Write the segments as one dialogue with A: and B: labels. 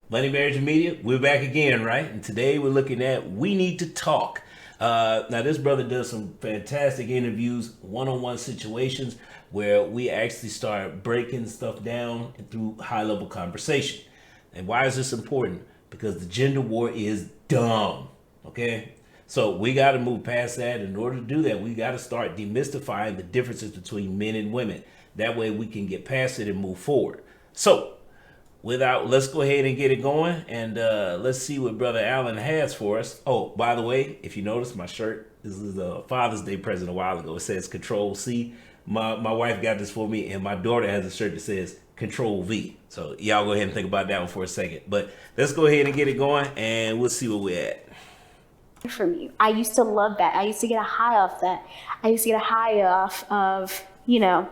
A: Money, Marriage, and Media, we're back again, right? And today we're looking at We Need to Talk. Now, this brother does some fantastic interviews, one-on-one situations where we actually start breaking stuff down through high-level conversation. And why is this important? Because the gender war is dumb, okay? So we got to move past that. In order to do that, we got to start demystifying the differences between men and women. That way we can get past it and move forward. So, let's go ahead and get it going, and let's see what Brother Allen has for us. Oh, by the way, if you notice my shirt, this is a Father's Day present a while ago. It says Control C. My wife got this for me, and my daughter has a shirt that says Control V. So y'all go ahead and think about that one for a second. But let's go ahead and get it going, and we'll see where we're at.
B: From you. I used to love that. I used to get a high off that. I used to get a high off of, am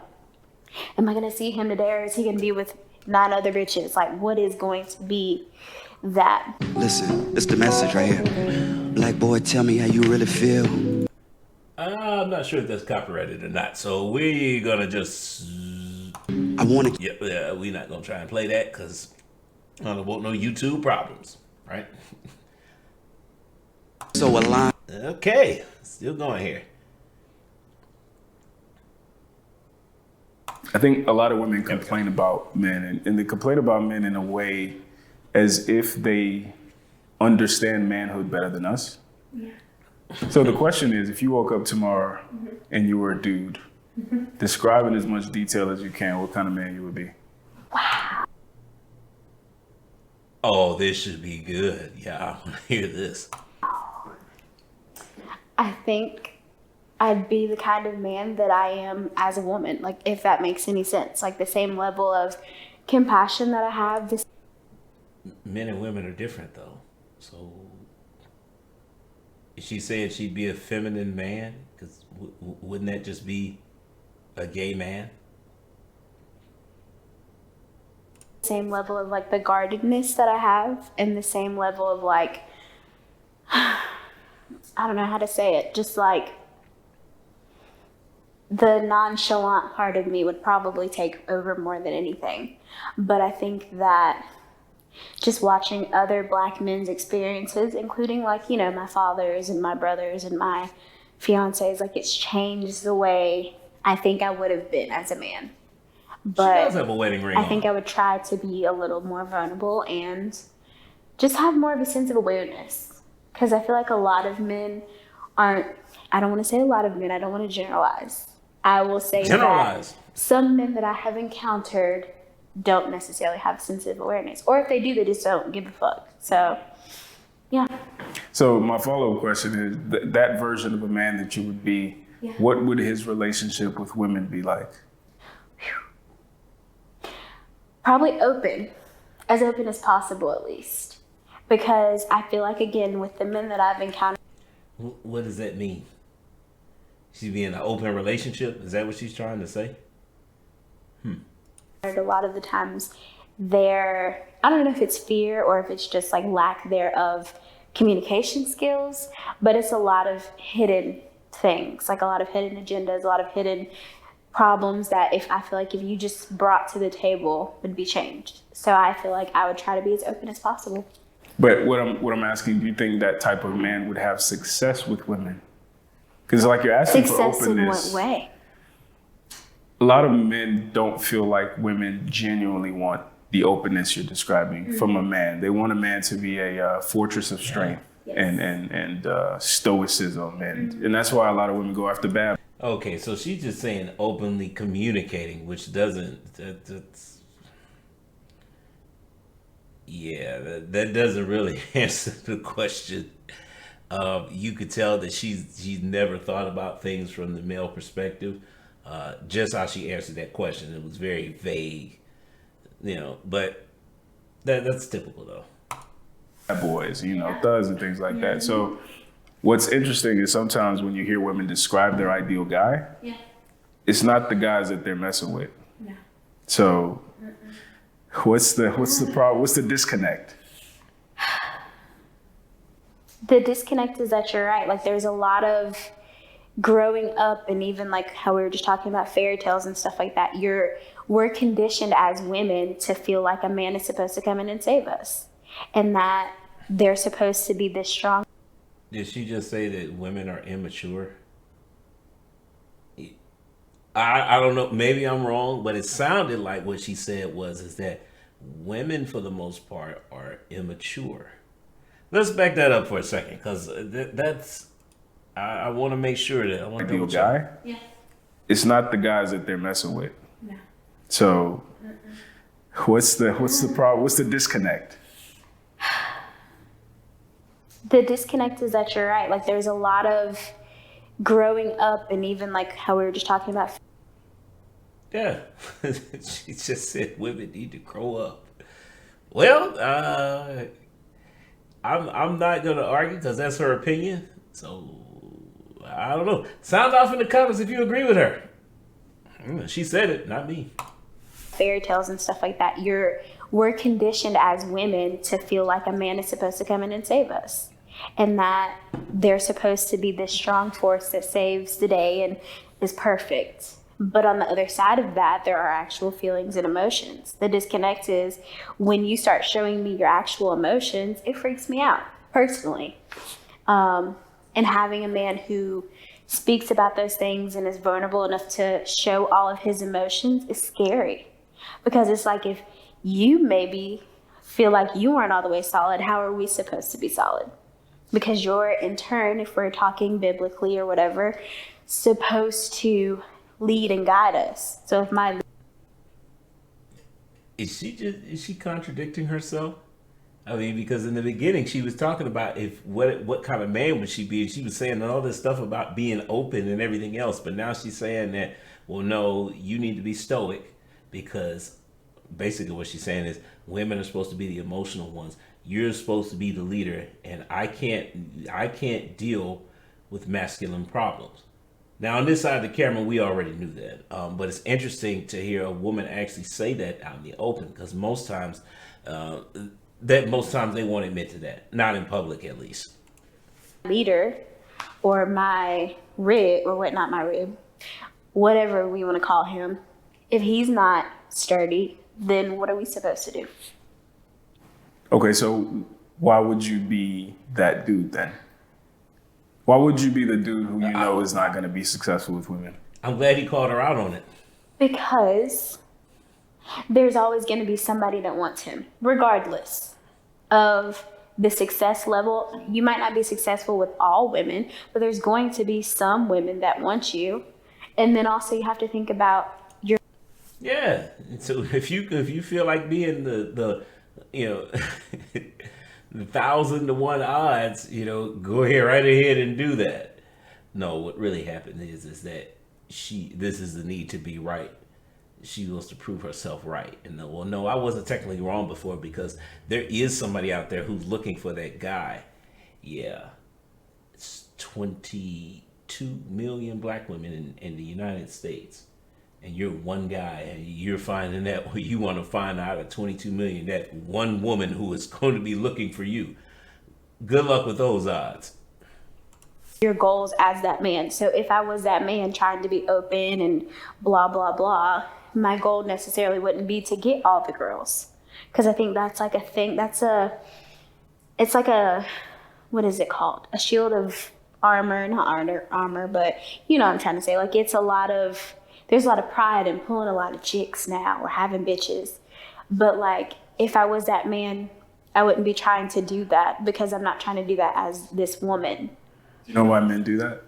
B: I going to see him today, or is he going to be with 9 other bitches? Like, what is going to be that?
C: Listen, it's the message right here. Black boy, tell me how you really feel.
A: I'm not sure if that's copyrighted or not, so we're gonna just.
C: I want to.
A: Yeah, we're not gonna try and play that because I don't want no YouTube problems, right?
C: So aligned.
A: Okay, still going here.
D: I think a lot of women complain about men, and they complain about men in a way as if they understand manhood better than us. Yeah. So the question is, if you woke up tomorrow and you were a dude, describe in as much detail as you can what kind of man you would be.
B: Wow.
A: Oh, this should be good. Yeah, I want to hear this.
B: I think I'd be the kind of man that I am as a woman, like, if that makes any sense. Like, the same level of compassion that I have.
A: Men and women are different, though. So, is she saying she'd be a feminine man? Because wouldn't that just be a gay man?
B: Same level of, like, the guardedness that I have, and the same level of, like, I don't know how to say it, just like the nonchalant part of me would probably take over more than anything. But I think that just watching other Black men's experiences, including, like, my father's and my brother's and my fiance's, like, it's changed the way I think I would have been as a man. But
A: she does have a wedding ring
B: I think
A: on.
B: I would try to be a little more vulnerable and just have more of a sense of awareness. Because I feel like a lot of men aren't, I don't want to say a lot of men, I don't want to generalize. I will say that some men that I have encountered don't necessarily have a sense of awareness. Or if they do, they just don't give a fuck. So, yeah.
D: So my follow-up question is, that version of a man that you would be, what would his relationship with women be like?
B: Probably open as possible at least. Because I feel like, again, with the men that I've encountered.
A: What does that mean? She'd be in an open relationship? Is that what she's trying to say?
B: A lot of the times I don't know if it's fear or if it's just like lack thereof communication skills, but it's a lot of hidden things, like a lot of hidden agendas, a lot of hidden problems that I feel like if you just brought to the table would be changed. So I feel like I would try to be as open as possible.
D: But what I'm asking, do you think that type of man would have success with women? Because like you're asking for
B: Success in
D: openness.
B: what way?
D: A lot of men don't feel like women genuinely want the openness you're describing from a man. They want a man to be a fortress of strength and stoicism, and that's why a lot of women go after bad.
A: Okay, so she's just saying openly communicating, which that's that doesn't really answer the question. You could tell that she's never thought about things from the male perspective. Just how she answered that question, it was very vague, but that's typical though.
D: Bad boys, thugs and things like that. So what's interesting is sometimes when you hear women describe their ideal guy, it's not the guys that they're messing with. No. So what's the problem? What's the disconnect?
B: The disconnect is that you're right. Like, there's a lot of growing up, and even like how we were just talking about fairy tales and stuff like that. We're conditioned as women to feel like a man is supposed to come in and save us. and that they're supposed to be this strong.
A: Did she just say that women are immature? I don't know. Maybe I'm wrong, but it sounded like what she said is that women, for the most part, are immature. Let's back that up for a second, because that's. I want to make sure that I want to
D: Ideal
A: double check.
D: guy? Yeah. It's not the guys that they're messing with. No. So, what's the problem? What's the disconnect?
B: The disconnect is that you're right. Like, there's a lot of growing up, and even like how we were just talking about.
A: Yeah, she just said women need to grow up. Well, I'm not gonna argue because that's her opinion. So I don't know. Sound off in the comments if you agree with her. She said it, not me.
B: Fairy tales and stuff like that. We're conditioned as women to feel like a man is supposed to come in and save us, and that they're supposed to be this strong force that saves the day and is perfect. But on the other side of that, there are actual feelings and emotions. The disconnect is when you start showing me your actual emotions, it freaks me out personally. And having a man who speaks about those things and is vulnerable enough to show all of his emotions is scary. Because it's like, if you maybe feel like you aren't all the way solid, how are we supposed to be solid? Because you're, in turn, if we're talking biblically or whatever, supposed to lead and guide us. So if my
A: is she contradicting herself? I mean, because in the beginning she was talking about what kind of man would she be, and she was saying all this stuff about being open and everything else, but now she's saying that, well, no, you need to be stoic, because basically what she's saying is women are supposed to be the emotional ones. You're supposed to be the leader, and I can't deal with masculine problems. Now, on this side of the camera, we already knew that. But it's interesting to hear a woman actually say that out in the open, because most times they won't admit to that. Not in public, at least.
B: Leader, or my rib, or what, not my rib, whatever we want to call him, if he's not sturdy, then what are we supposed to do?
D: Okay, so why would you be that dude then? Why would you be the dude who you know is not going to be successful with women?
A: I'm glad he called her out on it.
B: Because there's always going to be somebody that wants him, regardless of the success level. You might not be successful with all women, but there's going to be some women that want you. And then also you have to think about your...
A: Yeah. So if you feel like being the the 1,000-to-1 odds, go ahead, right ahead and do that. No, what really happened is that this is the need to be right. She wants to prove herself right. And no, I wasn't technically wrong before, because there is somebody out there who's looking for that guy. Yeah. It's 22 million black women in the United States. And you're one guy, and you're finding that you want to find out of 22 million, that one woman who is going to be looking for you. Good luck with those odds.
B: Your goals as that man. So if I was that man trying to be open and blah, blah, blah, my goal necessarily wouldn't be to get all the girls. Because I think that's like a thing. It's like a, what is it called? A shield of armor, not armor, but you know what I'm trying to say. Like, there's a lot of pride in pulling a lot of chicks now, or having bitches. But like, if I was that man, I wouldn't be trying to do that, because I'm not trying to do that as this woman.
D: You know why men do that?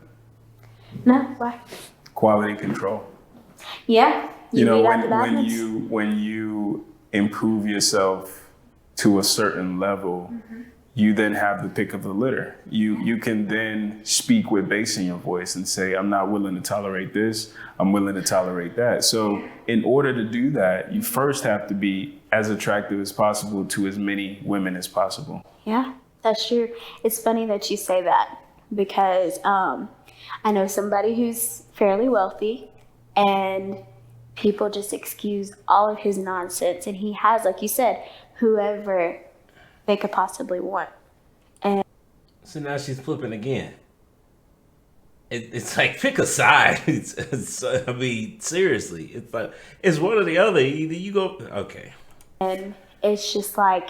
B: No, why?
D: Quality control.
B: Yeah.
D: When you improve yourself to a certain level, you then have the pick of the litter. You can then speak with bass in your voice and say, I'm not willing to tolerate this, I'm willing to tolerate that. So in order to do that, you first have to be as attractive as possible to as many women as possible.
B: Yeah, that's true. It's funny that you say that, because I know somebody who's fairly wealthy, and people just excuse all of his nonsense, and he has, like you said, whoever they could possibly want. And
A: so now she's flipping again. It's like, pick a side. I mean, seriously, it's like, it's one or the other. Either you go, okay.
B: And it's just like,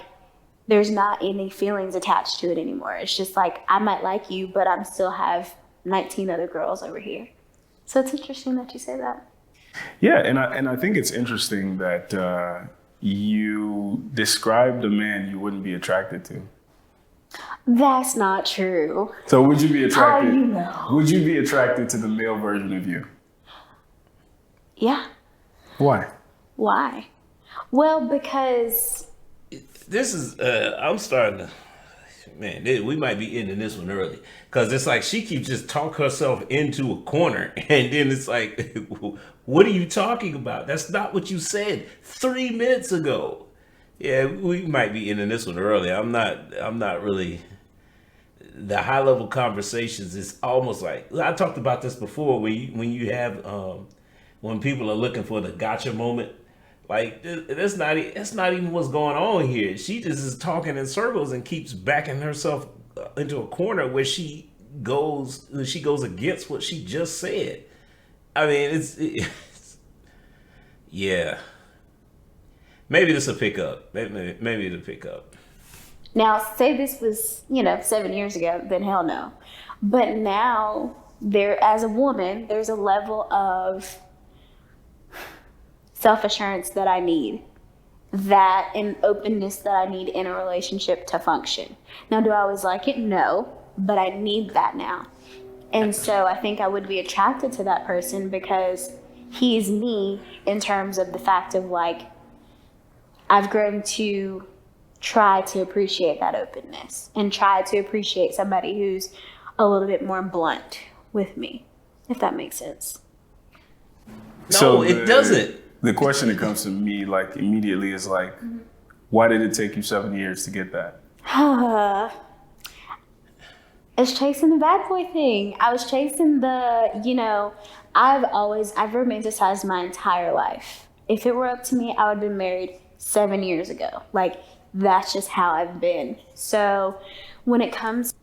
B: there's not any feelings attached to it anymore. It's just like, I might like you, but I'm still have 19 other girls over here. So it's interesting that you say that.
D: Yeah, and I think it's interesting that you described a man you wouldn't be attracted to.
B: That's not true.
D: So would you be attracted?
B: How you know?
D: Would you be attracted to the male version of you?
B: Yeah.
D: Why?
B: Why? Well, because
A: This is I'm starting to, man, we might be ending this one early, because it's like she keeps just talking herself into a corner, and then it's like, what are you talking about? That's not what you said 3 minutes ago. Yeah, we might be ending this one early. I'm not really. The high level conversations is almost like, I talked about this before, when you have when people are looking for the gotcha moment. Like, that's not even what's going on here. She just is talking in circles and keeps backing herself into a corner where she goes against what she just said. I mean, it's yeah. Maybe this will pick up. Maybe it'll pick up.
B: now, say this was, 7 years ago, then hell no. But now, as a woman, there's a level of self-assurance that I need, that and openness that I need in a relationship to function. Now, do I always like it? No, but I need that now. And so I think I would be attracted to that person because he's me in terms of the fact of, like, I've grown to try to appreciate that openness and try to appreciate somebody who's a little bit more blunt with me, if that makes sense.
A: No, it doesn't.
D: The question that comes to me, like, immediately is like, why did it take you 7 years to get that?
B: It's chasing the bad boy thing. I was chasing I've romanticized my entire life. If it were up to me, I would have been married 7 years ago. Like, that's just how I've been. So when it comes,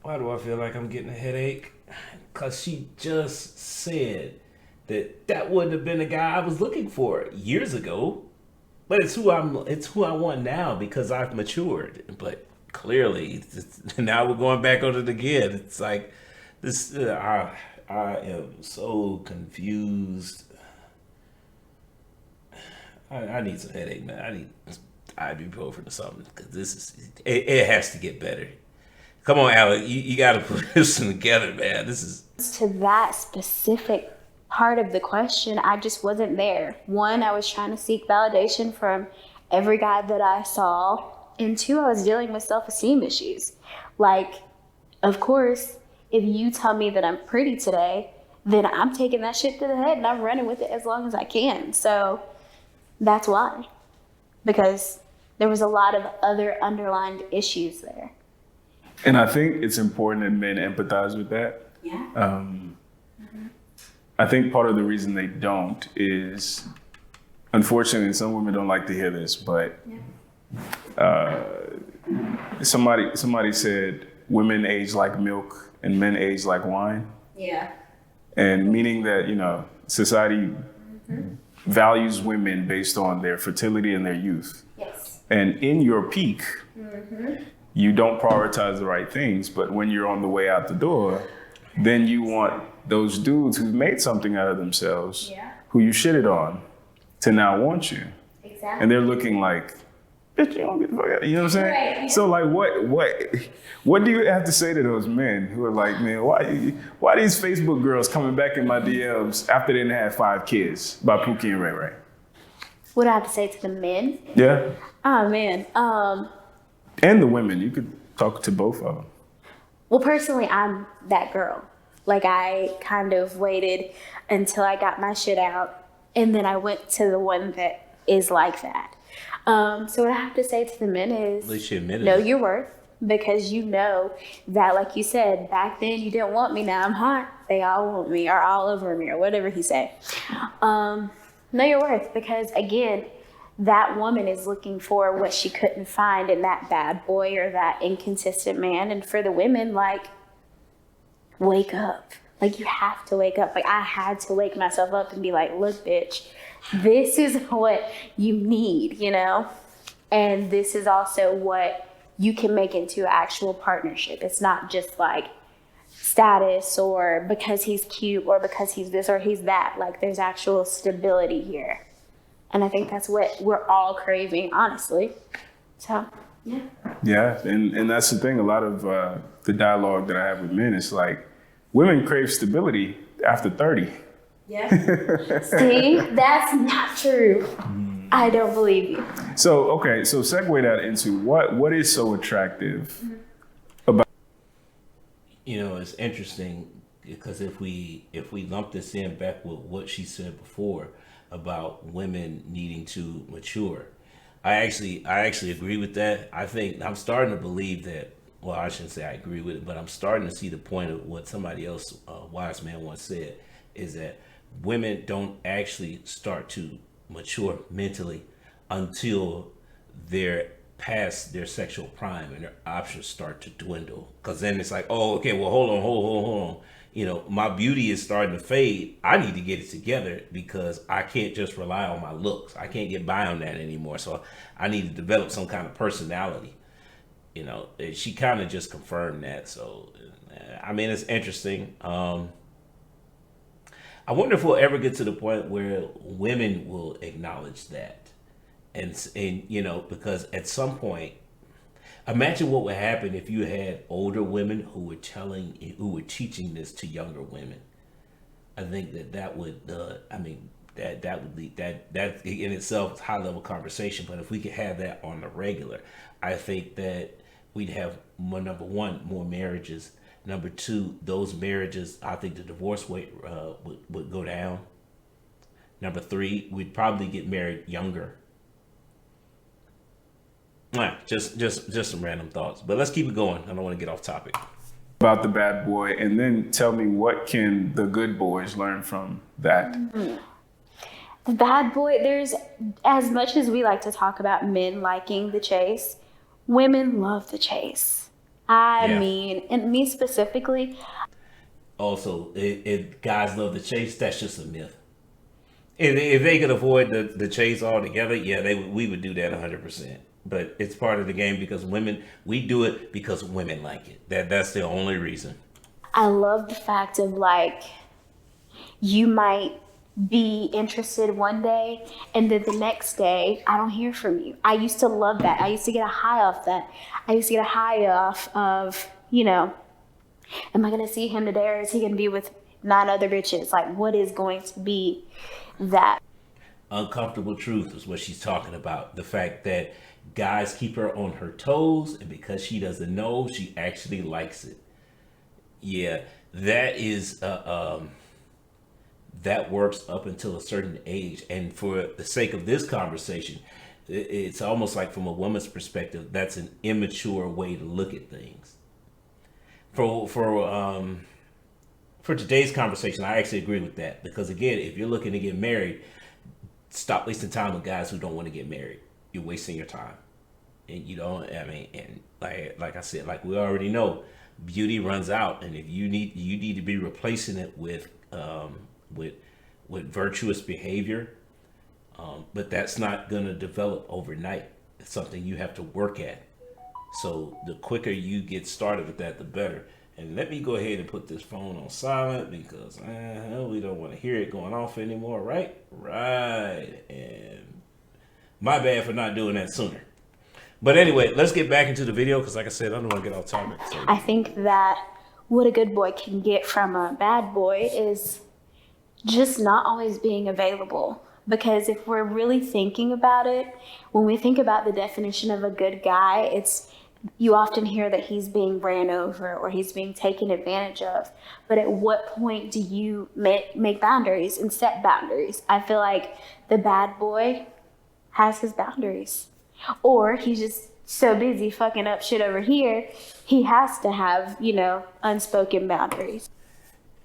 A: why do I feel like I'm getting a headache? Because she just said that wouldn't have been the guy I was looking for years ago. But it's who I want now because I've matured. But clearly, now we're going back on it again. It's like this. I am so confused. I need some headache, man. I need ibuprofen or something, because it has to get better. Come on, Alec, you got to put this together, man. This is
B: to that specific part of the question, I just wasn't there. One, I was trying to seek validation from every guy that I saw. And two, I was dealing with self-esteem issues. Like, of course, if you tell me that I'm pretty today, then I'm taking that shit to the head and I'm running with it as long as I can. So that's why. Because there was a lot of other underlying issues there.
D: And I think it's important that men empathize with that.
B: Yeah.
D: I think part of the reason they don't is, unfortunately, some women don't like to hear this, but somebody said women age like milk and men age like wine.
B: Yeah.
D: And meaning that, society values women based on their fertility and their youth.
B: Yes.
D: And in your peak, you don't prioritize the right things, but when you're on the way out the door, then you want those dudes who've made something out of themselves, who you shitted on, to now want you.
B: Exactly.
D: And they're looking like, bitch, you don't get the fuck out. You know what I'm saying?
B: Right, yeah.
D: So, like, what do you have to say to those men who are like, man, why these Facebook girls coming back in my DMs after they didn't have 5 kids by Pookie and Ray Ray?
B: What do I have to say to the men?
D: Yeah.
B: Oh, man.
D: And the women. You could talk to both of them.
B: Well, personally, I'm that girl. Like, I kind of waited until I got my shit out, and then I went to the one that is like that. So what I have to say to the men is,
A: at least you admitted
B: know
A: it.
B: your worth, because you know that, like you said, back then you didn't want me, now I'm hot. They all want me, or all over me, or whatever he said. Know your worth, because again, that woman is looking for what she couldn't find in that bad boy or that inconsistent man. And for the women, like, wake up. Like, you have to wake up. Like, I had to wake myself up and be like, look, bitch, this is what you need, you know? And this is also what you can make into an actual partnership. It's not just like status or because he's cute or because he's this or he's that. Like, there's actual stability here. And I think that's what we're all craving, honestly. So, yeah.
D: Yeah, and that's the thing. A lot of the dialogue that I have with men is like, women crave stability after 30.
B: Yeah. See, that's not true. I don't believe you.
D: So, okay, so segue that into what is so attractive about...
A: You know, it's interesting because if we lump this in back with what she said before about women needing to mature, I actually agree with that. I think I'm starting to believe that. Well, I shouldn't say I agree with it, but I'm starting to see the point of what somebody else, wise man, once said, is that women don't actually start to mature mentally until they're past their sexual prime and their options start to dwindle. Because then it's like, oh, okay, well, hold on. You know, my beauty is starting to fade. I need to get it together because I can't just rely on my looks. I can't get by on that anymore. So I need to develop some kind of personality. You know, she kind of just confirmed that. So, I mean, it's interesting. I wonder if we'll ever get to the point where women will acknowledge that. And you know, because at some point, imagine what would happen if you had older women who were teaching this to younger women. I think that would, that would lead, that in itself is high level conversation. But if we could have that on the regular, I think that we'd have number one, more marriages. Number two, those marriages, I think the divorce rate would go down. Number three, we'd probably get married younger. Just some random thoughts, but let's keep it going. I don't want to get off topic.
D: About the bad boy, and then tell me, what can the good boys learn from that?
B: The bad boy, there's, as much as we like to talk about men liking the chase, women love the chase. I mean, and me specifically.
A: Also, if guys love the chase, that's just a myth. If they could avoid the chase altogether, we would do that 100%. But it's part of the game because we do it because women like it. That's the only reason.
B: I love the fact of like, you might be interested one day and then the next day I don't hear from you. I used to love that. I used to get a high off that. I used to get a high off of, you know, am I gonna see him today or is he gonna be with 9 other bitches? Like, what is going to be that?
A: Uncomfortable truth is what she's talking about. The fact that guys keep her on her toes, and because she doesn't know, she actually likes it. Yeah, that is that works up until a certain age. And for the sake of this conversation, it's almost like from a woman's perspective, that's an immature way to look at things. For today's conversation, I actually agree with that, because again, if you're looking to get married, stop wasting time with guys who don't want to get married. You're wasting your time. And you don't, I mean, and like I said, like we already know, beauty runs out, and if you need to be replacing it with virtuous behavior, but that's not gonna develop overnight. It's something you have to work at. So the quicker you get started with that, the better. And let me go ahead and put this phone on silent because we don't want to hear it going off anymore, right? Right. And my bad for not doing that sooner. But anyway, let's get back into the video because, like I said, I don't want to get off topic. So.
B: I think that what a good boy can get from a bad boy is just not always being available. Because if we're really thinking about it, when we think about the definition of a good guy, it's, you often hear that he's being ran over or he's being taken advantage of. But at what point do you make boundaries and set boundaries? I feel like the bad boy has his boundaries. Or he's just so busy fucking up shit over here, he has to have, you know, unspoken boundaries.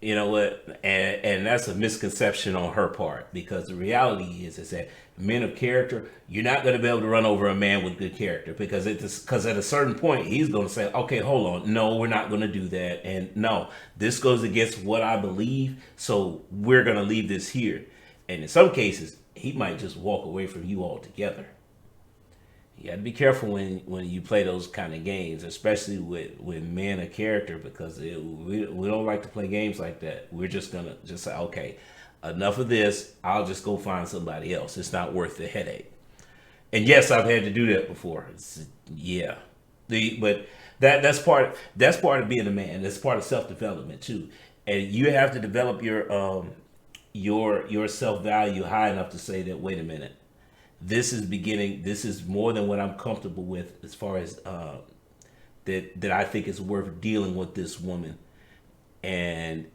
A: You know what? And that's a misconception on her part, because the reality is that men of character, you're not going to be able to run over a man with good character, because at a certain point he's going to say, okay, hold on, no, we're not going to do that, and no, this goes against what I believe, so we're going to leave this here. And in some cases, he might just walk away from you altogether. You got to be careful when you play those kind of games, especially with men of character, because we don't like to play games like that. We're just going to just say, okay, enough of this. I'll just go find somebody else. It's not worth the headache. And yes, I've had to do that before. But that's part of being a man. That's part of self-development too. And you have to develop your self-value high enough to say that, wait a minute, this is more than what I'm comfortable with, as far as that I think is worth dealing with this woman. And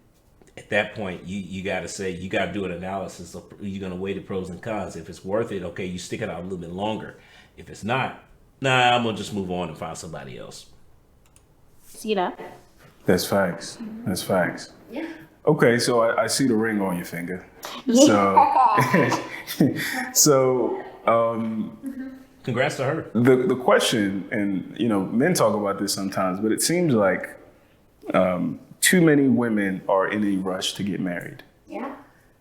A: at that point, you got to say, you got to do an analysis of, you're going to weigh the pros and cons. If it's worth it, okay, you stick it out a little bit longer. If it's not, I'm going to just move on and find somebody else.
B: You know?
D: That's facts. That's facts. Yeah. Okay, so I see the ring on your finger.
B: Yeah.
D: So,
A: congrats to her.
D: The question, and men talk about this sometimes, but it seems like too many women are in a rush to get married.
B: Yeah.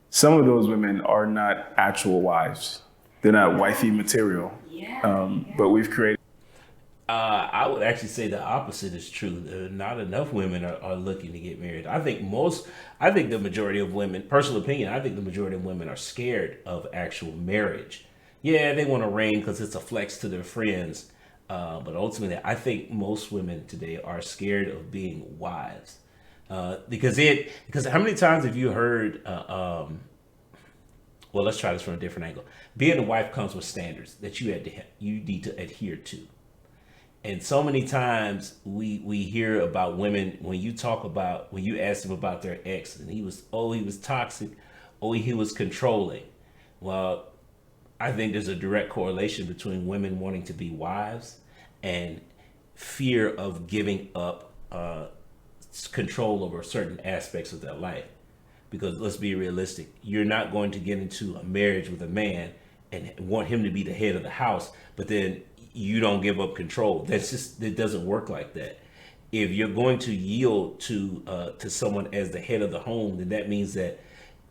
D: Some of those women are not actual wives. They're not wifey material. Yeah. But we've created.
A: I would actually say the opposite is true. Not enough women are looking to get married. I think the majority of women, personal opinion, I think the majority of women are scared of actual marriage. Yeah, they want a ring because it's a flex to their friends. But ultimately, I think most women today are scared of being wives. Because how many times have you heard, well, let's try this from a different angle. Being a wife comes with standards that you need to adhere to. And so many times we hear about women, when you ask them about their ex, and he was toxic, he was controlling. Well, I think there's a direct correlation between women wanting to be wives and fear of giving up control over certain aspects of their life. Because let's be realistic, you're not going to get into a marriage with a man and want him to be the head of the house, but then you don't give up control. It doesn't work like that. If you're going to yield to someone as the head of the home, then that means that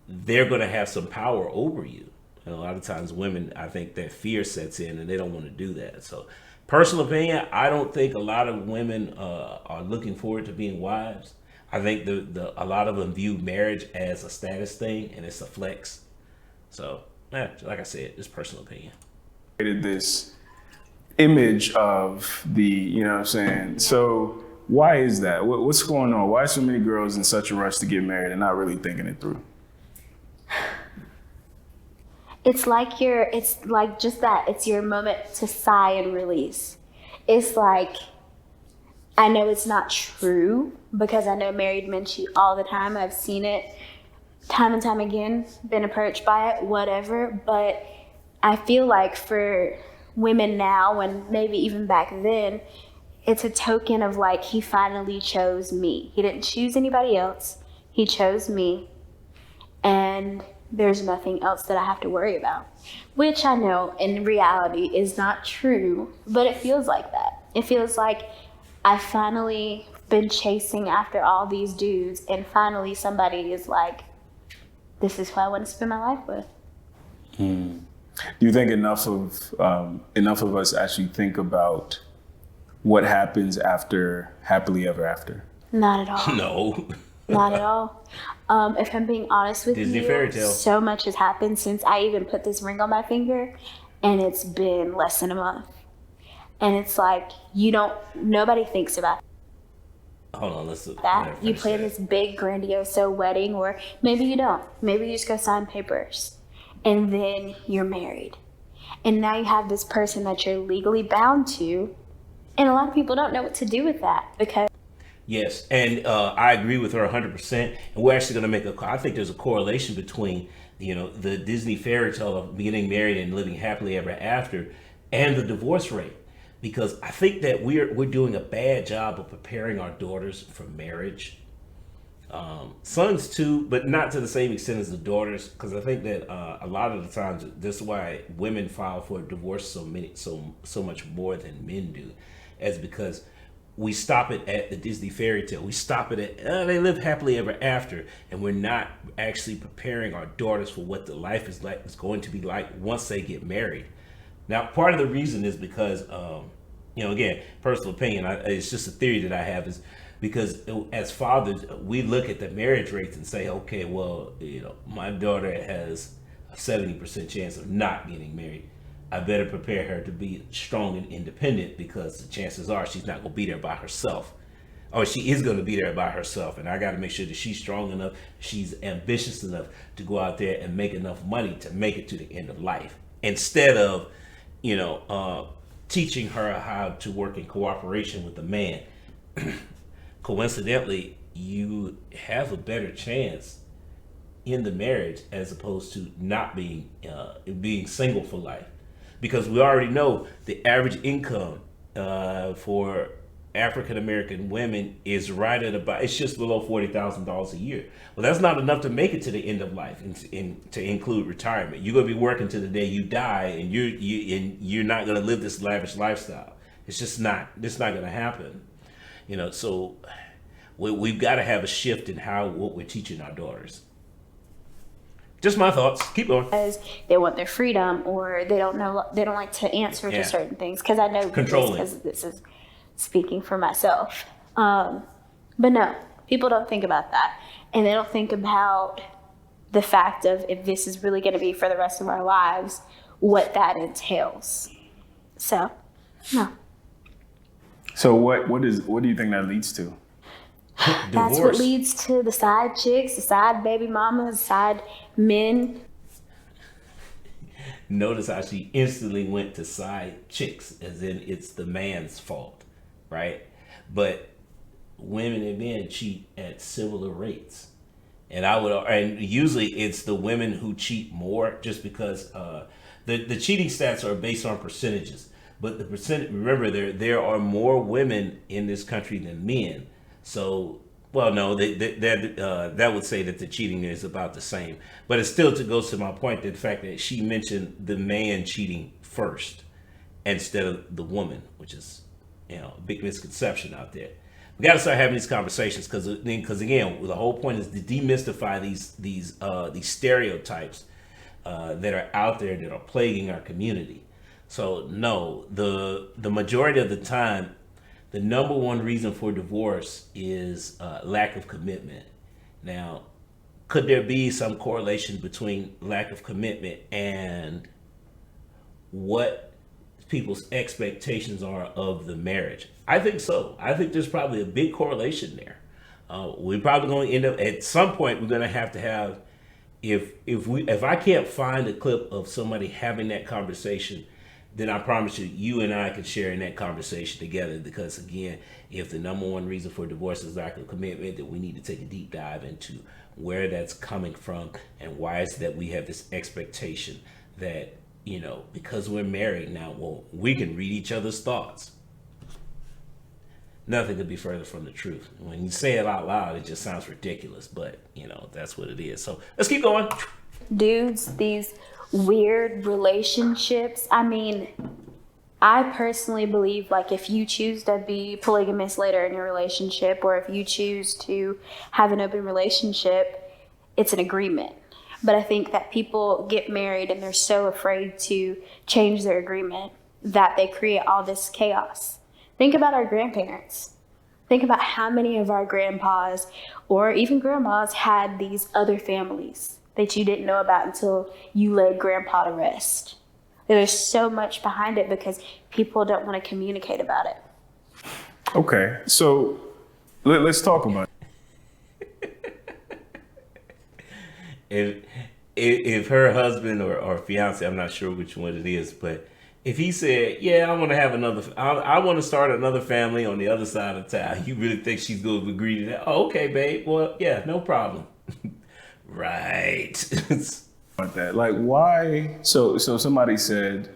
A: they're going to have some power over you. And a lot of times women, I think that fear sets in and they don't want to do that. So personal opinion, I don't think a lot of women are looking forward to being wives. I think a lot of them view marriage as a status thing and it's a flex. So like I said, it's personal opinion.
D: This image of so why is that? What's going on? Why are so many girls in such a rush to get married and not really thinking it through?
B: It's like it's your moment to sigh and release. It's like, I know it's not true because I know married men cheat all the time. I've seen it time and time again, been approached by it, whatever. But I feel like for women now, and maybe even back then, it's a token of like, he finally chose me. He didn't choose anybody else. He chose me. And there's nothing else that I have to worry about, which I know in reality is not true, but it feels like that. It feels like I've finally been chasing after all these dudes, and finally somebody is like, this is who I want to spend my life with.
D: Do you think enough of us actually think about what happens after happily ever after?
B: Not at all.
A: No.
B: Not at all. If I'm being honest with
A: Disney
B: you,
A: fairy tale.
B: So much has happened since I even put this ring on my finger, and it's been less than a month. And it's like, nobody thinks about
A: Hold on, let's look.
B: that. You plan this big, grandiose wedding, or maybe you don't. Maybe you just go sign papers, and then you're married. And now you have this person that you're legally bound to, and a lot of people don't know what to do with that because.
A: Yes, and I agree with her 100%. And we're actually going to I think there's a correlation between, the Disney fairy tale of getting married and living happily ever after and the divorce rate. Because I think that we're doing a bad job of preparing our daughters for marriage. Sons too, but not to the same extent as the daughters, because I think that a lot of the times this is why women file for divorce so much more than men do, as because we stop it at the Disney fairy tale. We stop it at they live happily ever after, and we're not actually preparing our daughters for what the life is going to be like once they get married. Now, part of the reason is because again, personal opinion. It's just a theory that I have is because as fathers, we look at the marriage rates and say, okay, well, my daughter has a 70% chance of not getting married. I better prepare her to be strong and independent because the chances are she's not going to be there by herself. Or she is going to be there by herself. And I got to make sure that she's strong enough, she's ambitious enough to go out there and make enough money to make it to the end of life. Instead of, teaching her how to work in cooperation with the man. Coincidentally, you have a better chance in the marriage as opposed to not being single for life, because we already know the average income for African American women is right at it's just below $40,000 a year. Well, that's not enough to make it to the end of life, and to include retirement. You're gonna be working to the day you die, and you're not gonna live this lavish lifestyle. It's just not. It's not gonna happen. So we've got to have a shift in what we're teaching our daughters. Just my thoughts. Keep going.
B: Because they want their freedom, or they don't like to answer to certain things. Because I know
A: controlling.
B: Because this is speaking for myself. But no, people don't think about that, and they don't think about the fact of if this is really going to be for the rest of our lives, what that entails. So, no.
D: So what do you think that leads to?
B: That's what leads to the side chicks, the side baby mamas, the side men.
A: Notice how she instantly went to side chicks, as in it's the man's fault, right? But women and men cheat at similar rates, and usually it's the women who cheat more, just because the cheating stats are based on percentages. But the percent, remember, there are more women in this country than men. So, well, no, that would say that the cheating is about the same. But it still goes to my point, that the fact that she mentioned the man cheating first instead of the woman, which is a big misconception out there. We got to start having these conversations, because again, the whole point is to demystify these stereotypes that are out there that are plaguing our community. So no, the majority of the time, the number one reason for divorce is lack of commitment. Now, could there be some correlation between lack of commitment and what people's expectations are of the marriage? I think so. I think there's probably a big correlation there. We're probably going to end up at some point. We're going to have if I can't find a clip of somebody having that conversation, then I promise you and I can share in that conversation together. Because again, if the number one reason for divorce is lack of commitment, then we need to take a deep dive into where that's coming from, and why is it that we have this expectation that, because we're married now, well, we can read each other's thoughts. Nothing could be further from the truth. When you say it out loud, it just sounds ridiculous, but that's what it is. So let's keep going.
B: Dudes, these weird relationships. I mean, I personally believe, like, if you choose to be polygamous later in your relationship, or if you choose to have an open relationship, it's an agreement. But I think that people get married and they're so afraid to change their agreement that they create all this chaos. Think about our grandparents. Think about how many of our grandpas or even grandmas had these other families that you didn't know about until you laid grandpa to rest. There's so much behind it because people don't want to communicate about it.
D: Okay, so let's talk about
A: it. If her husband or fiance, I'm not sure which one it is, but if he said, yeah, I want to have I want to start another family on the other side of town, you really think she's going to agree to that? Oh, okay, babe. Well, yeah, no problem. Right.
D: About that. Like, why? So somebody said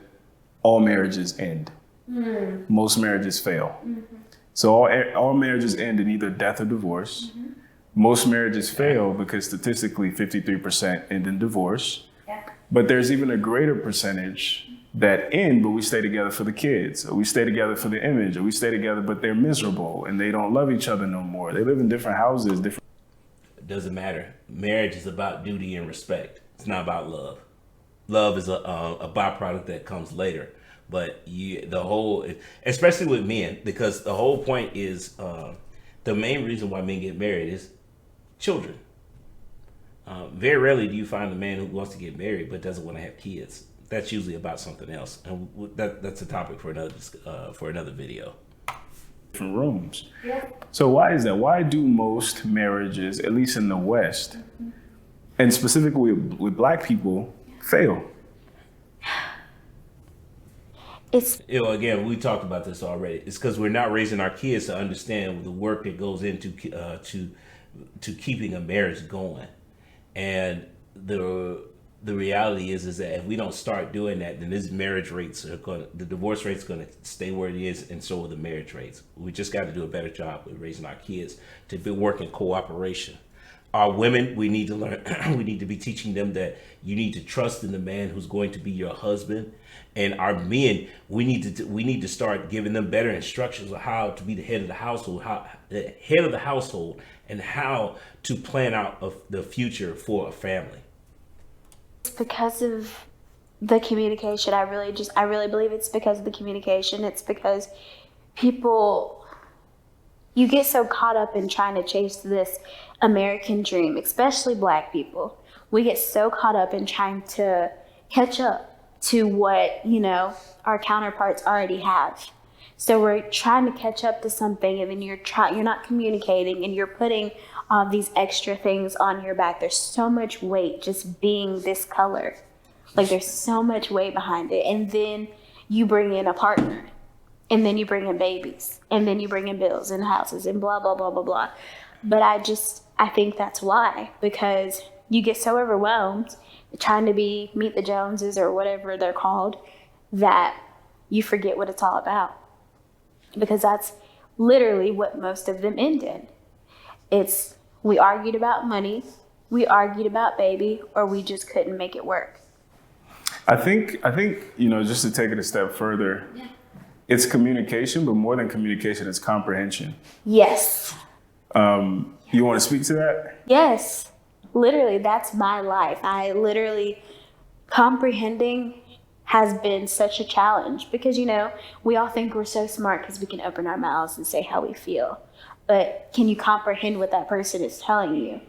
D: all marriages end. Most marriages fail. So all marriages end in either death or divorce. most marriages fail because statistically 53% end in divorce.
B: Yeah.
D: But there's even a greater percentage that end, but we stay together for the kids, or we stay together for the image, or we stay together, but they're miserable and they don't love each other no more. They live in different houses, different.
A: It doesn't matter. Marriage is about duty and respect. It's not about love. Love is a byproduct that comes later. But the whole, especially with men, because the whole point is the main reason why men get married is children. Very rarely do you find a man who wants to get married but doesn't want to have kids. That's usually about something else, and that's a topic for another video.
D: Different rooms.
B: Yeah.
D: So why is that? Why do most marriages, at least in the West, and specifically with Black people, fail?
A: Again, we talked about this already. It's because we're not raising our kids to understand the work that goes into to keeping a marriage going, and the reality is that if we don't start doing that, then the divorce rates are going to stay where it is, and so will the marriage rates. We just got to do a better job with raising our kids to work in cooperation. Our women, we need to learn, we need to be teaching them that you need to trust in the man who's going to be your husband. And our men, we need to start giving them better instructions on how to be the head of the household, and how to plan out the future for a family.
B: It's because of the communication. I really believe it's because of the communication. It's because you get so caught up in trying to chase this American dream, especially Black people. We get so caught up in trying to catch up to what, our counterparts already have. So we're trying to catch up to something, and then you're not communicating, and you're putting these extra things on your back. There's so much weight just being this color. Like, there's so much weight behind it. And then you bring in a partner, and then you bring in babies, and then you bring in bills and houses and blah, blah, blah, blah, blah. But I think that's why, because you get so overwhelmed trying to meet the Joneses or whatever they're called, that you forget what it's all about. Because that's literally what most of them end in. It's, we argued about money, we argued about baby, or we just couldn't make it work.
D: I think just to take it a step further, it's communication, but more than communication, it's comprehension.
B: Yes.
D: You want to speak to that?
B: Yes. Literally, that's my life. Comprehending has been such a challenge because, we all think we're so smart because we can open our mouths and say how we feel. But can you comprehend what that person is telling you?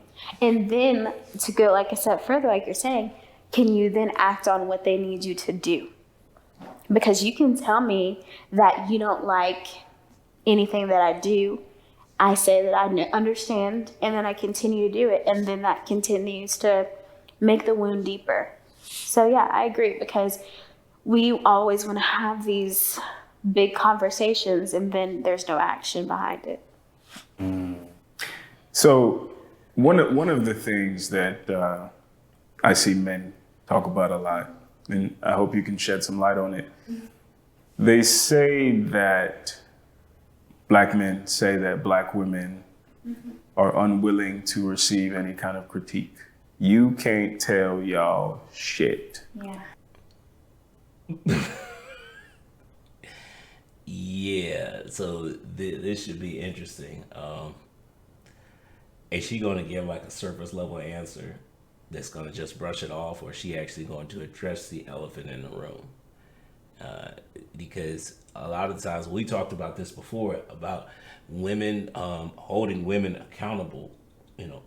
B: And then to go like a step further, like you're saying, can you then act on what they need you to do? Because you can tell me that you don't like anything that I do. I say that I understand, and then I continue to do it. And then that continues to make the wound deeper. So yeah, I agree, because we always want to have these big conversations and then there's no action behind it.
D: So one of the things that I see men talk about a lot, and I hope you can shed some light on it. They say that Black men say that Black women are unwilling to receive any kind of critique. You can't tell y'all shit.
B: Yeah.
A: Yeah, so this should be interesting. Is she going to give like a surface level answer that's going to just brush it off, or is she actually going to address the elephant in the room? Because a lot of times, we talked about this before, about women holding women accountable,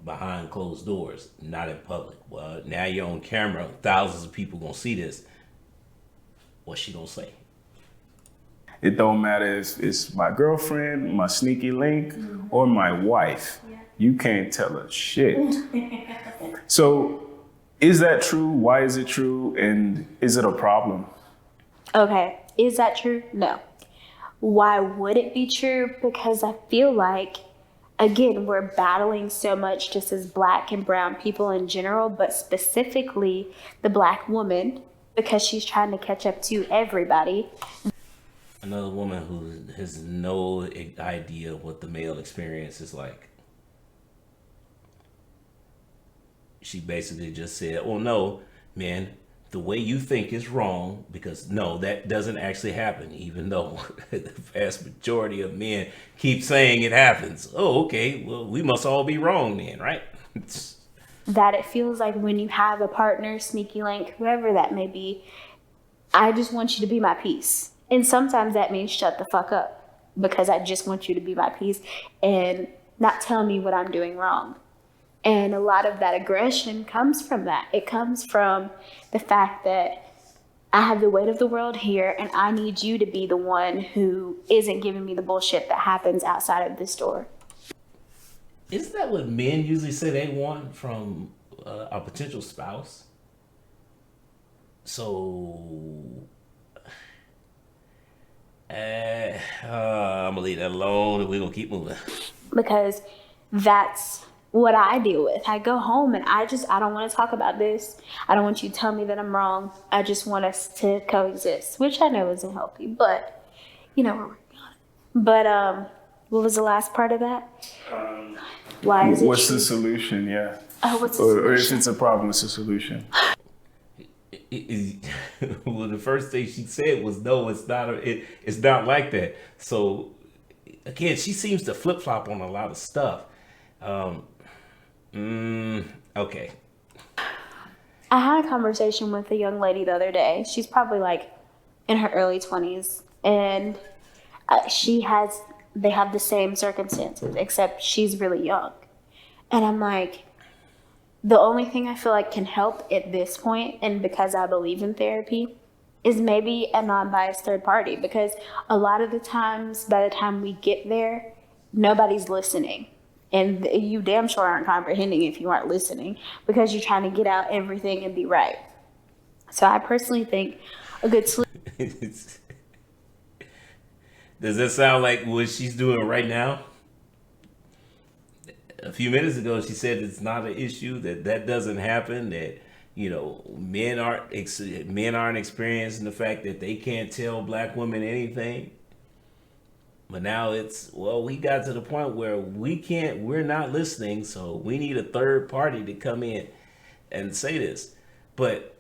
A: behind closed doors, not in public. Well, now you're on camera, thousands of people gonna see this. What's she gonna say?
D: It don't matter if it's my girlfriend, my sneaky link, or my wife. Yeah. You can't tell her shit. So is that true? Why is it true? And is it a problem?
B: Okay, is that true? No. Why would it be true? Because I feel like, again, we're battling so much just as Black and brown people in general, but specifically the Black woman, because she's trying to catch up to everybody.
A: Another woman who has no idea what the male experience is like. she basically just said, well, no, man, the way you think is wrong, because no, that doesn't actually happen, even though the vast majority of men keep saying it happens. Oh, okay, well, we must all be wrong then, right?
B: That it feels like when you have a partner, sneaky link, whoever that may be, I just want you to be my peace. And sometimes that means shut the fuck up, because I just want you to be my peace and not tell me what I'm doing wrong. And a lot of that aggression comes from that. It comes from the fact that I have the weight of the world here, and I need you to be the one who isn't giving me the bullshit that happens outside of this door.
A: Isn't that what men usually say they want from a potential spouse? So, I'm gonna leave that alone, and we're gonna keep moving.
B: Because that's what I deal with. I go home and I don't want to talk about this. I don't want you to tell me that I'm wrong. I just want us to coexist, which I know isn't healthy, but we're working on it. But what was the last part of that? Why is it
D: What's
B: true?
D: the solution? Yeah.
B: Oh, what's the
D: Or if
B: solution?
D: it's a problem, what's the solution?
A: Well, the first thing she said was, no, it's not. It's not like that. So again, she seems to flip flop on a lot of stuff. Okay.
B: I had a conversation with a young lady the other day. She's probably like in her early 20s, and they have the same circumstances, except she's really young. And I'm like, the only thing I feel like can help at this point, and because I believe in therapy, is maybe a non-biased third party, because a lot of the times, by the time we get there, nobody's listening. And you damn sure aren't comprehending if you aren't listening, because you're trying to get out everything and be right. So I personally think a good solution.
A: Does that sound like what she's doing right now? A few minutes ago, she said it's not an issue, that doesn't happen, that men aren't experiencing the fact that they can't tell black women anything. But now we got to the point where we're not listening, so we need a third party to come in and say this. But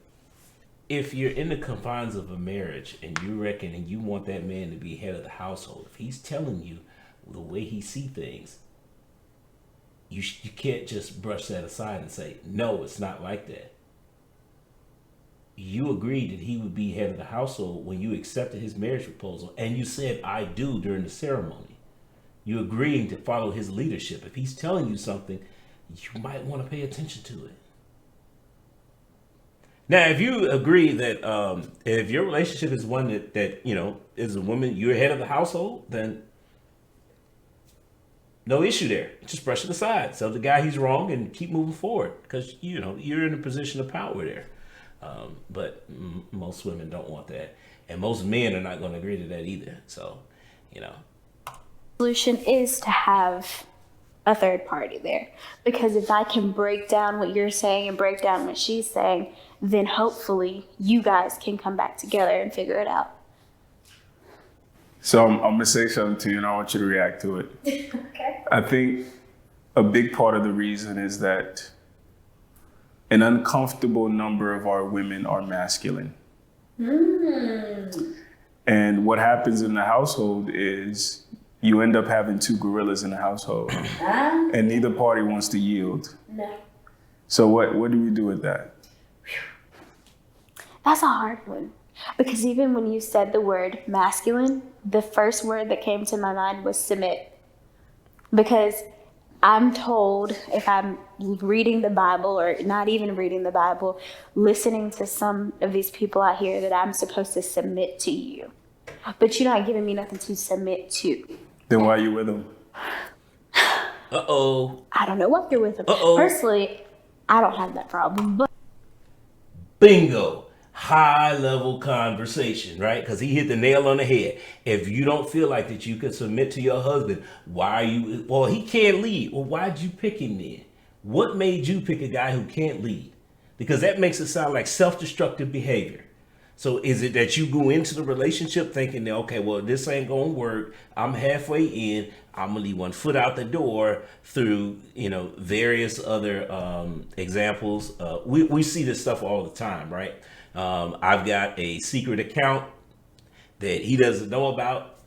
A: if you're in the confines of a marriage and you reckon and you want that man to be head of the household, if he's telling you the way he see things, you can't just brush that aside and say, no, it's not like that. You agreed that he would be head of the household when you accepted his marriage proposal, and you said, I do, during the ceremony. You agreeing to follow his leadership. If he's telling you something, you might want to pay attention to it. Now, if you agree that if your relationship is one that is a woman, you're head of the household, then no issue there. Just brush it aside. Tell the guy he's wrong and keep moving forward, because you're in a position of power there. But most women don't want that, and most men are not going to agree to that either. So,
B: Solution is to have a third party there, because if I can break down what you're saying and break down what she's saying, then hopefully you guys can come back together and figure it out.
D: So I'm gonna say something to you, and I want you to react to it.
B: Okay.
D: I think a big part of the reason is that an uncomfortable number of our women are masculine. And what happens in the household is you end up having two gorillas in the household, and neither party wants to yield.
B: No.
D: So what do we do with that?
B: That's a hard one, because even when you said the word masculine, the first word that came to my mind was submit. Because I'm told, if I'm reading the Bible, or not even reading the Bible, listening to some of these people out here, that I'm supposed to submit to you. But you're not giving me nothing to submit to.
D: Then why are you with them?
A: Uh-oh.
B: I don't know what you're with them.
A: Uh-oh.
B: Personally, I don't have that problem. But
A: Bingo. High level conversation, right? Because he hit the nail on the head. If you don't feel like that you can submit to your husband, why are you? Well, he can't lead. Well, why'd you pick him then? What made you pick a guy who can't lead? Because that makes it sound like self-destructive behavior. So is it that you go into the relationship thinking that, okay, well, this ain't gonna work. I'm halfway in. I'm gonna leave one foot out the door through, various other examples. We see this stuff all the time, right? I've got a secret account that he doesn't know about.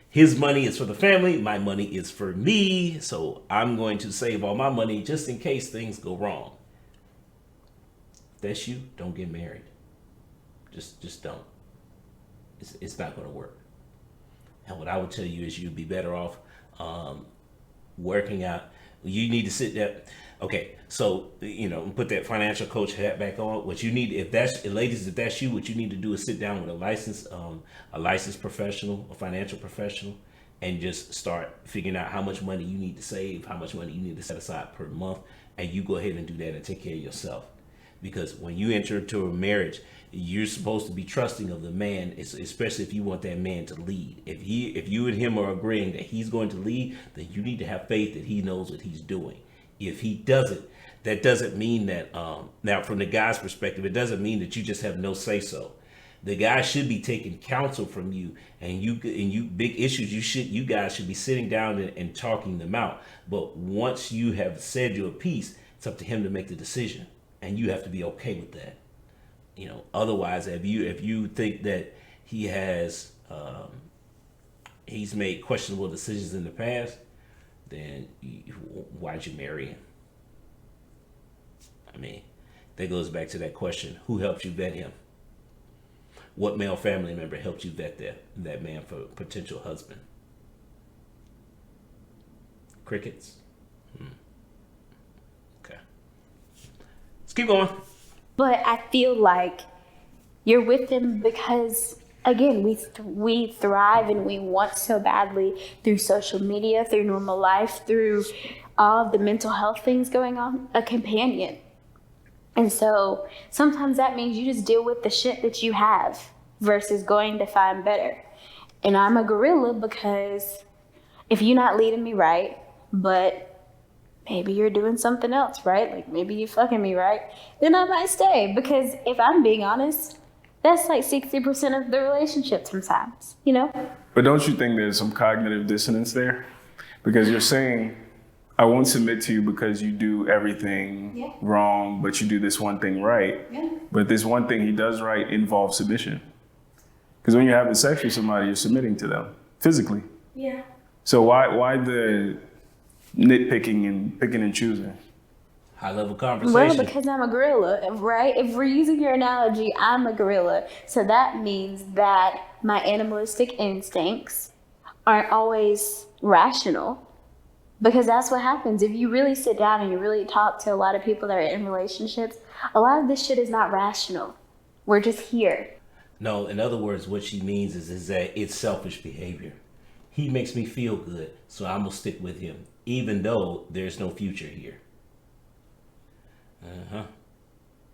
A: His money is for the family. My money is for me. So I'm going to save all my money just in case things go wrong. If that's you, don't get married. Just don't. It's not going to work. And what I would tell you is you'd be better off working out. You need to sit there. Okay, so put that financial coach hat back on. What you need, if that's ladies, if that's you, what you need to do is sit down with a licensed professional, a financial professional, and just start figuring out how much money you need to save, how much money you need to set aside per month, and you go ahead and do that and take care of yourself. Because when you enter into a marriage, you're supposed to be trusting of the man, especially if you want that man to lead. If you and him are agreeing that he's going to lead, then you need to have faith that he knows what he's doing. If he doesn't, that doesn't mean that, now from the guy's perspective, it doesn't mean that you just have no say so. The guy should be taking counsel from you, and you big issues, you guys should be sitting down and talking them out. But once you have said your piece, it's up to him to make the decision, and you have to be okay with that. Otherwise, if you think that he has he's made questionable decisions in the past, then why'd you marry him? I mean, that goes back to that question: who helped you vet him? What male family member helped you vet that man for potential husband? Crickets. Okay, let's keep going.
B: But I feel like you're with him because, again, we thrive and we want so badly through social media, through normal life, through all of the mental health things going on, a companion. And so sometimes that means you just deal with the shit that you have versus going to find better. And I'm a gorilla because if you're not leading me right, but maybe you're doing something else, right? Like maybe you fucking me, right? Then I might stay, because if I'm being honest, that's like 60% of the relationship sometimes,
D: But don't you think there's some cognitive dissonance there? Because you're saying, I won't submit to you because you do everything wrong, but you do this one thing right. Yeah. But this one thing he does right involves submission. Because when you're having sex with somebody, you're submitting to them physically.
B: Yeah.
D: So why the nitpicking and picking and choosing?
A: High level conversation.
B: Well, because I'm a gorilla, right? If we're using your analogy, I'm a gorilla. So that means that my animalistic instincts aren't always rational. Because that's what happens. If you really sit down and you really talk to a lot of people that are in relationships, a lot of this shit is not rational. We're just here.
A: No, in other words, what she means is that it's selfish behavior. He makes me feel good, so I'm going to stick with him, even though there's no future here.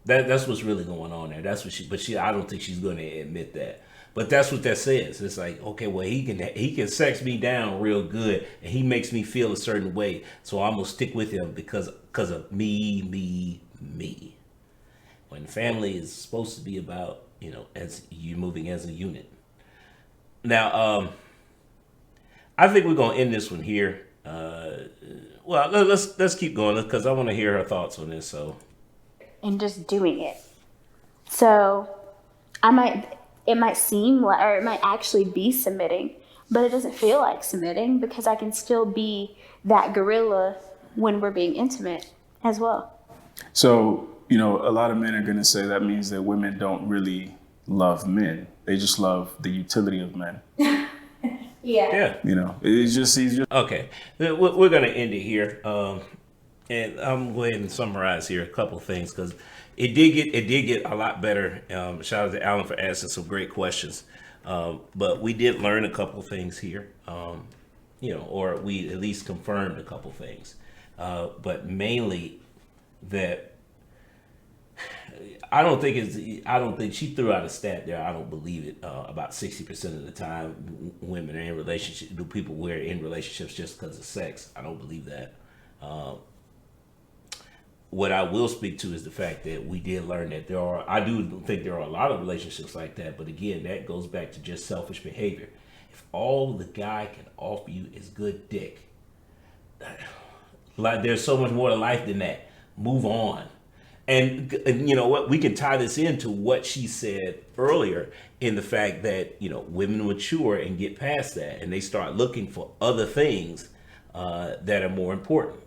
A: That's what's really going on there. That's what I don't think she's going to admit that. But that's what that says. It's like, okay, well, he can sex me down real good, and he makes me feel a certain way, so I'm going to stick with him because of me. When family is supposed to be about, as you moving as a unit. Now, I think we're going to end this one here. Well, let's keep going because I want to hear her thoughts on this. So,
B: and just doing it. So, it might seem like, or it might actually be submitting, but it doesn't feel like submitting because I can still be that gorilla when we're being intimate as well.
D: So, a lot of men are going to say that means that women don't really love men. They just love the utility of men.
B: Yeah.
D: It's just easier.
A: Okay, we're going to end it here. And I'm going to summarize here a couple things because it did get a lot better. Shout out to Alan for asking some great questions. But we did learn a couple things here, or we at least confirmed a couple things. But mainly that I don't think she threw out a stat there. I don't believe it. About 60% of the time, women are in relationships. Do people were in relationships just because of sex? I don't believe that. what I will speak to is the fact that we did learn that I do think there are a lot of relationships like that. But again, that goes back to just selfish behavior. If all the guy can offer you is good dick, like there's so much more to life than that. Move on. And you know what? We can tie this into what she said earlier in the fact that, you know, women mature and get past that and they start looking for other things that are more important.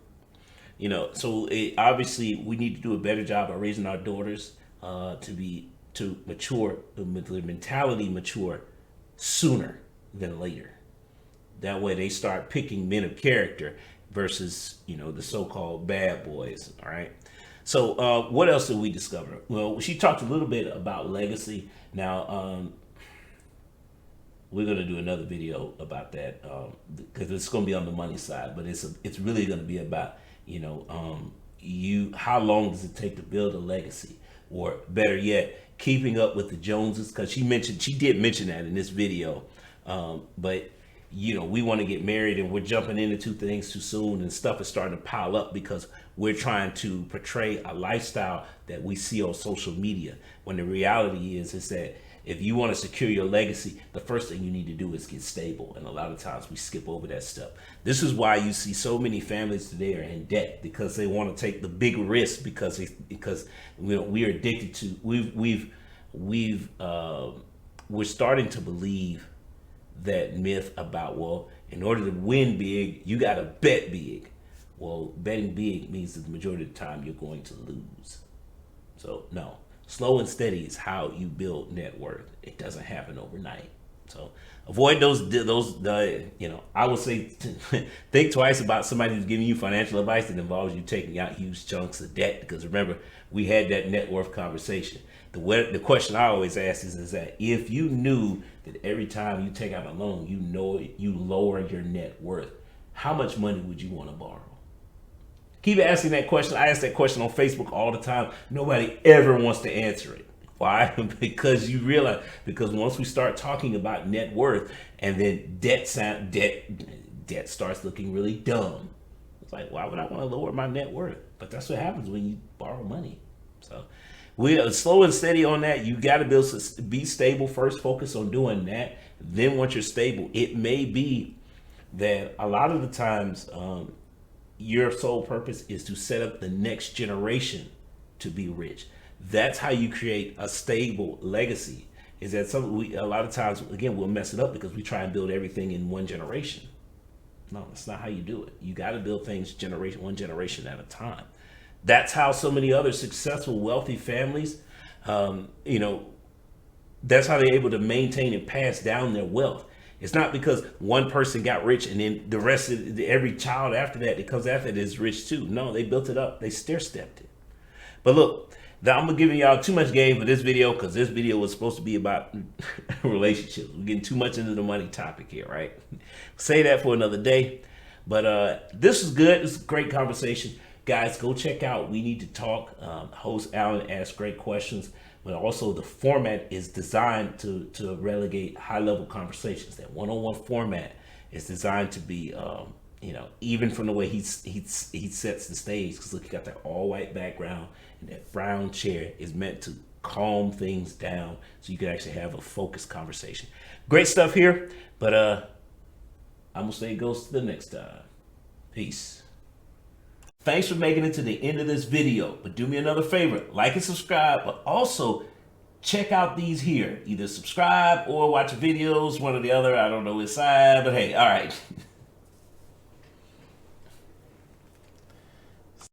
A: You know, so obviously we need to do a better job of raising our daughters to mature, the mentality mature sooner than later. That way they start picking men of character versus, you know, the so-called bad boys. All right. So what else did we discover? Well, she talked a little bit about legacy. Now, we're going to do another video about that because it's going to be on the money side, but it's really going to be about, you know, how long does it take to build a legacy, or better yet, keeping up with the Joneses? Because she did mention that in this video, but you know, we want to get married and we're jumping into two things too soon, and stuff is starting to pile up because we're trying to portray a lifestyle that we see on social media, when the reality is that if you want to secure your legacy, the first thing you need to do is get stable. And a lot of times we skip over that step. This is why you see so many families today are in debt, because they want to take the big risk because we're addicted to, we're starting to believe that myth about, well, in order to win big, you got to bet big. Well, betting big means that the majority of the time you're going to lose. So no. Slow and steady is how you build net worth. It doesn't happen overnight. So avoid those. You know, I would say think twice about somebody who's giving you financial advice that involves you taking out huge chunks of debt. Because remember, we had that net worth conversation. The question I always ask is that if you knew that every time you take out a loan, you know you lower your net worth, how much money would you want to borrow? Keep asking that question. I ask that question on Facebook all the time. Nobody ever wants to answer it. Why? Because you realize, because once we start talking about net worth and then debt starts looking really dumb. It's like, why would I want to lower my net worth? But that's what happens when you borrow money. So we are slow and steady on that. You got to be stable first. Focus on doing that. Then once you're stable, it may be that a lot of the times, your sole purpose is to set up the next generation to be rich. That's how you create a stable legacy. Is that a lot of times, again, we'll mess it up because we try and build everything in one generation. No, that's not how you do it. You got to build things one generation at a time. That's how so many other successful, wealthy families, you know, that's how they're able to maintain and pass down their wealth. It's not because one person got rich and then the rest of every child after that comes after that is rich too. No, they built it up. They stair-stepped it. But look, I'm going to give y'all too much game for this video because this video was supposed to be about relationships. We're getting too much into the money topic here, right? Say that for another day. But this is good. It's a great conversation. Guys, go check out We Need to Talk. Host Alan asks great questions. But also the format is designed to relegate high-level conversations. That one-on-one format is designed to be, you know, even from the way he sets the stage. Because look, you got that all-white background and that brown chair is meant to calm things down so you can actually have a focused conversation. Great stuff here, but I'm gonna say it goes to the next time. Peace. Thanks for making it to the end of this video, but do me another favor, like and subscribe, but also check out these here. Either subscribe or watch videos, one or the other. I don't know which side, but hey, all right.